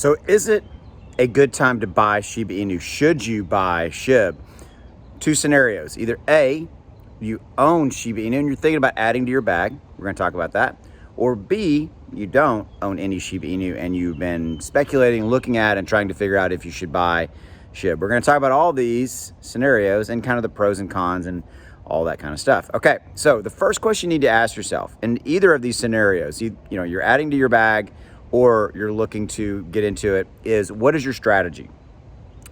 So is it a good time to buy Shiba Inu? Should you buy SHIB? Two scenarios. Either A, you own Shiba Inu and you're thinking about adding to your bag. We're going to talk about that. Or B, you don't own any Shiba Inu and you've been speculating, looking at, and trying to figure out if you should buy SHIB. We're going to talk about all these scenarios and kind of the pros and cons and all that kind of stuff. Okay, so the first question you need to ask yourself in either of these scenarios, you're adding to your bag or you're looking to get into it, is what is your strategy?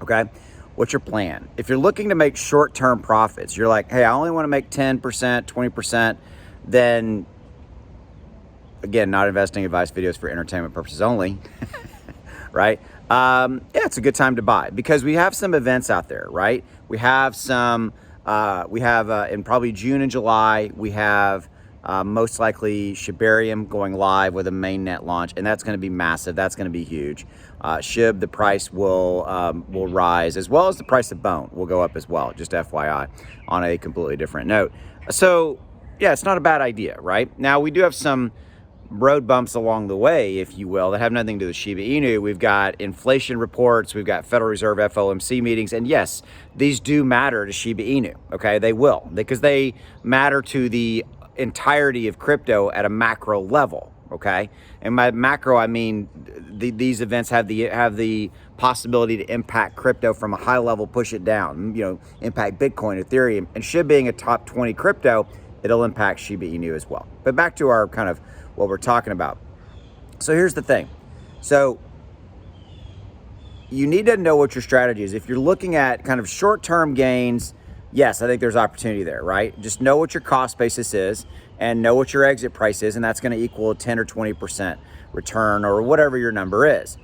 Okay, what's your plan? If you're looking to make short-term profits, you're like, hey, I only want to make 10%, 20%, then again, not investing advice videos for entertainment purposes only, right? Yeah, it's a good time to buy because we have some events out there, right? We have some, in probably June and July, we have most likely Shibarium going live with a mainnet launch, and that's going to be massive. That's going to be huge. Shib, the price will rise, as well as the price of Bone will go up as well, just FYI, on a completely different note. So, yeah, it's not a bad idea, right? Now, we do have some road bumps along the way, if you will, that have nothing to do with Shiba Inu. We've got inflation reports, we've got Federal Reserve FOMC meetings, and yes, these do matter to Shiba Inu, okay? They will, because they matter to the entirety of crypto at a macro level, okay? And by macro, I mean these events have the possibility to impact crypto from a high level, push it down, impact Bitcoin, Ethereum, and SHIB being a top 20 crypto, it'll impact Shiba Inu as well. But back to our kind of what we're talking about. So here's the thing. So you need to know what your strategy is. If you're looking at kind of short-term gains, yes, I think there's opportunity there, right? Just know what your cost basis is and know what your exit price is, and that's going to equal a 10 or 20% return or whatever your number is.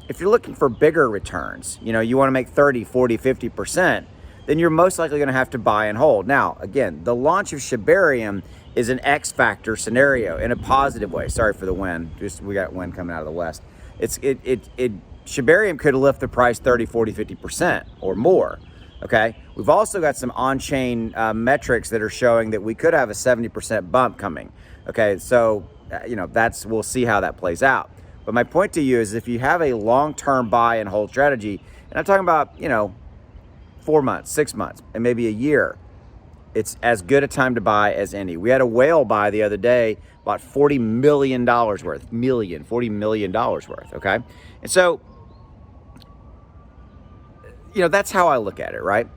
If you're looking for bigger returns, you want to make 30, 40, 50%, then you're most likely going to have to buy and hold. Now, again, the launch of Shibarium is an X factor scenario in a positive way. Sorry for the wind. We got wind coming out of the west. Shibarium could lift the price 30, 40, 50% or more. Okay. We've also got some on-chain metrics that are showing that we could have a 70% bump coming. Okay. So, we'll see how that plays out. But my point to you is if you have a long-term buy and hold strategy, and I'm talking about, 4 months, 6 months, and maybe a year, it's as good a time to buy as any. We had a whale buy the other day, about $40 million worth, $40 million worth, okay? And so, that's how I look at it, right?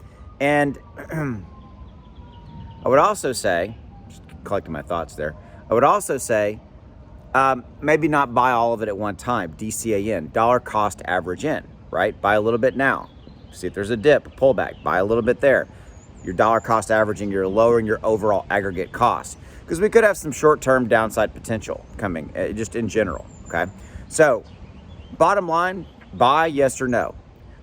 And I would also say, just collecting my thoughts there, I would also say, maybe not buy all of it at one time, DCA in, dollar cost average in, right? Buy a little bit now. See if there's a dip, a pullback, buy a little bit there. Your dollar cost averaging, you're lowering your overall aggregate cost because we could have some short-term downside potential coming just in general, okay? So bottom line, buy, yes or no?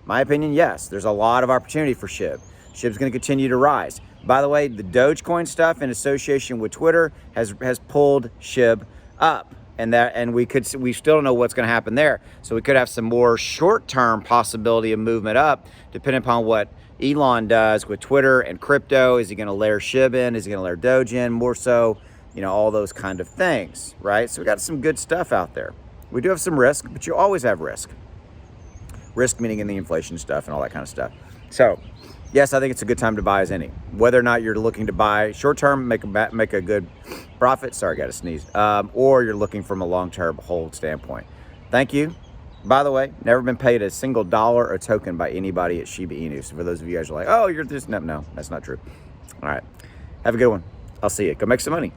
My opinion, yes. There's a lot of opportunity for SHIB. SHIB's going to continue to rise. By the way, the Dogecoin stuff in association with Twitter has pulled SHIB up. And we still don't know what's going to happen there. So we could have some more short-term possibility of movement up, depending upon what Elon does with Twitter and crypto. Is he going to layer SHIB in? Is he going to layer Doge in? More so, all those kind of things, right? So we got some good stuff out there. We do have some risk, but you always have risk. Risk meaning in the inflation stuff and all that kind of stuff. So yes, I think it's a good time to buy as any. Whether or not you're looking to buy short-term, make a good profit. Sorry, I got to sneeze. Or you're looking from a long-term hold standpoint. Thank you. By the way, never been paid a single dollar or token by anybody at Shiba Inu. So for those of you guys who are like, oh, you're this. No, that's not true. All right. Have a good one. I'll see you. Go make some money.